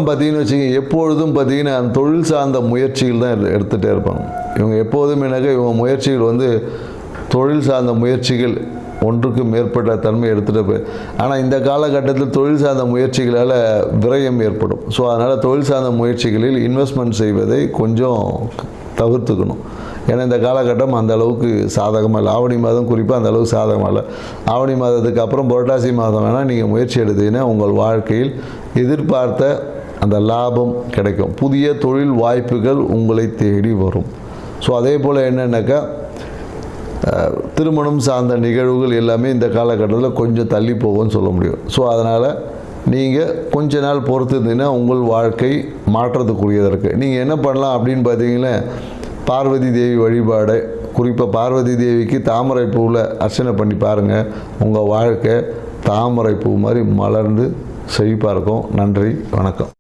இவங்கெல்லாம் பார்த்தீங்கன்னு வச்சுக்கோங்க, எப்பொழுதும் பார்த்தீங்கன்னா தொழில் சார்ந்த முயற்சிகள் தான் எடுத்துகிட்டே இருப்பாங்க. இவங்க எப்போதும் இவங்க முயற்சிகள் வந்து தொழில் சார்ந்த முயற்சிகள் ஒன்றுக்கு மேற்பட்ட தன்மை எடுத்துகிட்டு போய், ஆனால் இந்த காலகட்டத்தில் தொழில் சார்ந்த முயற்சிகளால் விரயம் ஏற்படும். ஸோ அதனால் தொழில் சார்ந்த முயற்சிகளில் இன்வெஸ்ட்மெண்ட் செய்வதை கொஞ்சம் தவிர்த்துக்கணும். ஏன்னா இந்த காலகட்டம் அந்த அளவுக்கு சாதகமாக இல்லை. ஆவணி மாதம் குறிப்பாக அந்த அளவுக்கு சாதகமாக இல்லை. ஆவணி மாதத்துக்கு அப்புறம் புரட்டாசி மாதம் வேணால் நீங்கள் முயற்சி எடுத்தீங்கன்னா உங்கள் வாழ்க்கையில் எதிர்பார்த்த அந்த லாபம் கிடைக்கும். புதிய தொழில் வாய்ப்புகள் உங்களை தேடி வரும். ஸோ அதே போல் என்னென்னாக்கா, திருமணம் சார்ந்த நிகழ்வுகள் எல்லாமே இந்த காலகட்டத்தில் கொஞ்சம் தள்ளி போகும்னு சொல்ல முடியும். ஸோ அதனால் நீங்கள் கொஞ்ச நாள் பொறுத்து இருந்தீங்கன்னா உங்கள் வாழ்க்கை மாற்றத்துக்குரியதாக இருக்குது. நீங்கள் என்ன பண்ணலாம் அப்படின்னு பார்த்தீங்கன்னா, பார்வதி தேவி வழிபாடு, குறிப்பாக பார்வதி தேவிக்கு தாமரை பூவில் அர்ச்சனை பண்ணி பாருங்கள். உங்கள் வாழ்க்கை தாமரை பூ மாதிரி மலர்ந்து செழிப்பாக இருக்கும். நன்றி, வணக்கம்.